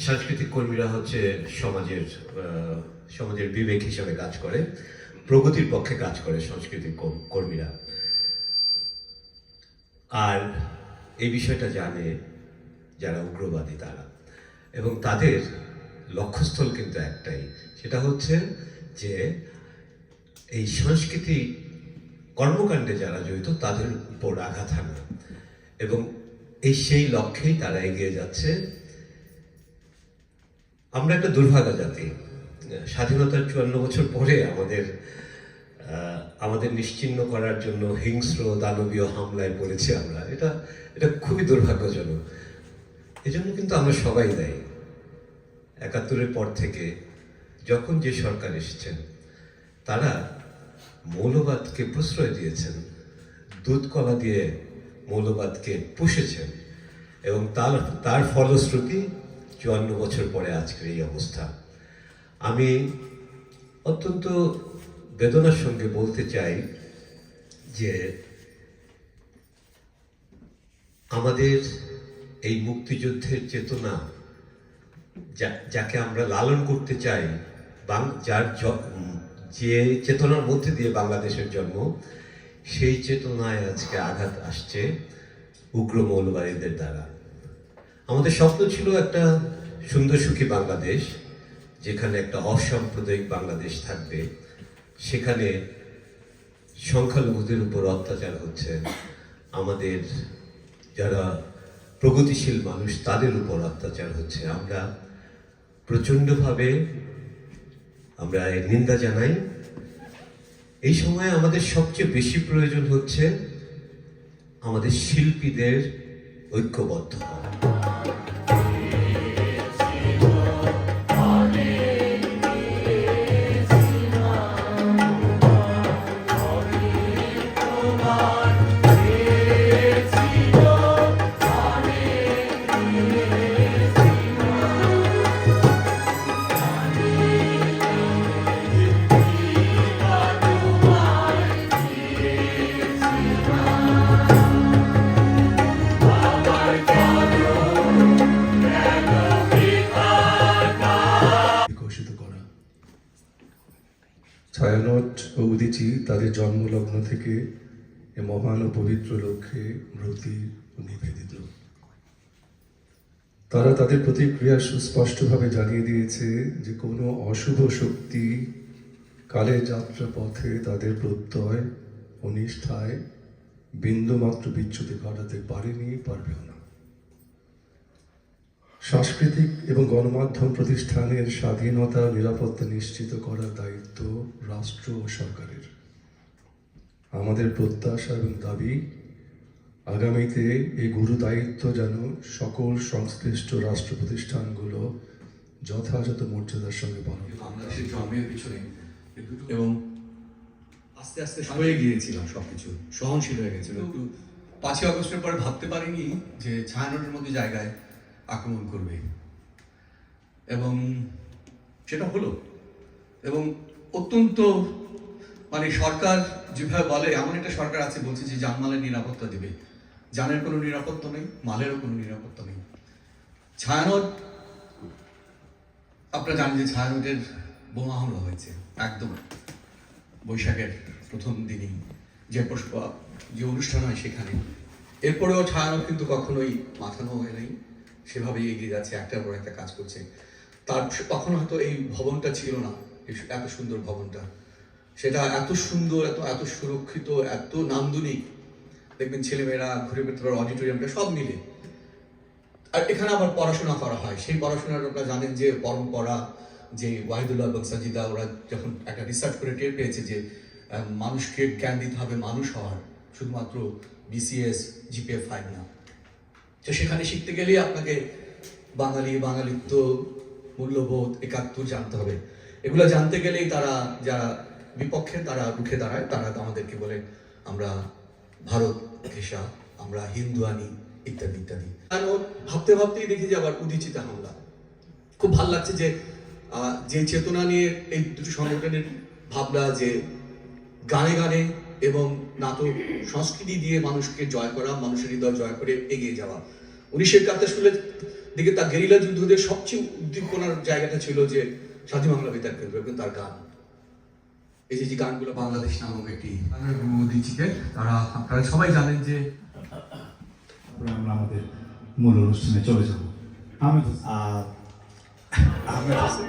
সাংস্কৃতিক কর্মীরা হচ্ছে সমাজের বিবেক হিসাবে কাজ করে, প্রগতির পক্ষে কাজ করে সাংস্কৃতিক কর্মীরা। আর এই বিষয়টা জানে যারা উগ্রবাদী তারা, এবং তাদের লক্ষ্যস্থল কিন্তু একটাই, সেটা হচ্ছে যে এই সাংস্কৃতিক কর্মকাণ্ডে যারা জড়িত তাদের উপর আঘাত হানা, এবং সেই লক্ষ্যেই তারা এগিয়ে যাচ্ছে। আমরা একটা দুর্ভাগা জাতি। স্বাধীনতার 54 বছর পরে আমাদের নিশ্চিহ্ন করার জন্য হিংস্র দানবীয় হামলায় পড়েছি আমরা। এটা খুবই দুর্ভাগ্যজনক। এজন্য কিন্তু আমরা সবাই দায়ী। 71-এর পর থেকে যখন যে সরকার এসেছেন তারা মৌলবাদকে প্রশ্রয় দিয়েছেন, দুধ কলা দিয়ে মৌলবাদকে পুষেছেন, এবং তার ফলশ্রুতি 54 বছর পরে আজকের এই অবস্থা। আমি অত্যন্ত বেদনার সঙ্গে বলতে চাই যে আমাদের এই মুক্তিযুদ্ধের চেতনা, যাকে আমরা লালন করতে চাই, যে চেতনার মধ্যে দিয়ে বাংলাদেশের জন্ম, সেই চেতনায় আজকে আঘাত আসছে উগ্র মৌলবাদীদের দ্বারা। আমাদের স্বপ্ন ছিল একটা সুন্দর সুখী বাংলাদেশ, যেখানে একটা অসাম্প্রদায়িক বাংলাদেশ থাকবে, সেখানে সংখ্যালঘুদের উপর অত্যাচার হচ্ছে, আমাদের যারা প্রগতিশীল মানুষ তাদের উপর অত্যাচার হচ্ছে। আমরা প্রচণ্ডভাবে এর নিন্দা জানাই। এই সময় আমাদের সবচেয়ে বেশি প্রয়োজন হচ্ছে আমাদের শিল্পীদের ঐক্যবদ্ধ হওয়া। ছায়ানট ও উদীচী তাদের জন্মলগ্ন থেকে এ মহান ও পবিত্র লক্ষ্যে ব্রতী ও নিবেদিত। তারা তাদের প্রতিক্রিয়া সুস্পষ্টভাবে জানিয়ে দিয়েছে যে কোনো অশুভ শক্তি কালের যাত্রা পথে তাদের প্রত্যয় ও নিষ্ঠায় বিন্দুমাত্র বিচ্যুতি ঘটাতে পারবেও না। সাংস্কৃতিক এবং গণমাধ্যম প্রতিষ্ঠানের স্বাধীনতা নিরাপত্তা নিশ্চিত করার দায়িত্ব রাষ্ট্র ও সরকারের। আমাদের প্রত্যাশা এবং দাবি, আগামীতে এই গুরু দায়িত্ব যেন সকল সংশ্লিষ্ট রাষ্ট্র প্রতিষ্ঠানগুলো যথাযথ মর্যাদার সঙ্গে পালন করে। বাংলাদেশের জন্মের পিছনে এবং আস্তে আস্তে হয়ে গিয়েছিলাম, সবকিছু সহনশীল হয়ে গেছিল। একটু 5ই আগস্টের পরে ভাবতে পারিনি যে ছায়ানটের মধ্যে জায়গায় আক্রমণ করবে, এবং সেটা হলো। এবং অত্যন্ত সরকার যেভাবে বলে, এমন একটা সরকার আছে বলছে যে জানমালের নিরাপত্তা দেবে, জানের কোনো নিরাপত্তা নেই, মালেরও কোনো নিরাপত্তা নেই। ছায়ানট, আপনারা জানেন যে ছায়ানটের বোমা হামলা হয়েছে একদম বৈশাখের প্রথম দিনই, যে অনুষ্ঠান হয় সেখানে। এরপরেও ছায়ানট কিন্তু কখনোই মাথানো হয়ে নেই, সেভাবেই এগিয়ে যাচ্ছে, একটার পর একটা কাজ করছে। তখন হয়তো এই ভবনটা ছিল না, এত সুন্দর ভবনটা, সেটা এত সুন্দর, এত সুরক্ষিত, এত নান্দনিক। দেখবেন ছেলেমেয়েরা ঘুরে পেতে পারে, অডিটোরিয়ামটা সব মিলে। আর এখানে আবার পড়াশোনা করা হয়। সেই পড়াশোনার আপনারা জানেন যে পরম্পরা, যে ওয়াহিদুল্লাহ এবং সাজিদা, ওরা যখন একটা রিসার্চ করে টের পেয়েছে যে মানুষকে জ্ঞান দিতে হবে মানুষ হওয়ার, শুধুমাত্র BCS GPA 5 না। তো সেখানে শিখতে গেলেই আপনাকে বাঙালিত্ব, মূল্যবোধ, একাত্তর জানতে হবে। এগুলো জানতে গেলেই তারা, যারা বিপক্ষে, তারা রুখে দাঁড়ায়। তারা আমাদেরকে বলে আমরা ভারত ঘেঁষা, আমরা হিন্দু আনি, ইত্যাদি ইত্যাদি। ভাবতে ভাবতেই দেখি যে আবার উদীচিতে হামলা। খুব ভালো লাগছে যে চেতনা নিয়ে এই দুটি সংগঠনের ভাবনা, যে গানে গানে এবং নাটক সংস্কৃতি দিয়ে মানুষকে জয় করা, মানুষের হৃদয় জয় করে এগিয়ে যাওয়া। 1971 সালে দিকে তার গেরিলা যুদ্ধদের সবচেয়ে উদ্দীপনার জায়গাটা ছিল যে স্বাধীন বাংলা বেতার কেন্দ্র এবং তার গান। এই যে গানগুলো বাংলাদেশ নামক একটি দিচ্ছিকে তারা আপনারা সবাই জানেন যে তারপরে আমরা আমাদের মূল অনুষ্ঠানে চলে যাব। আমি আহমেদ হোসেন।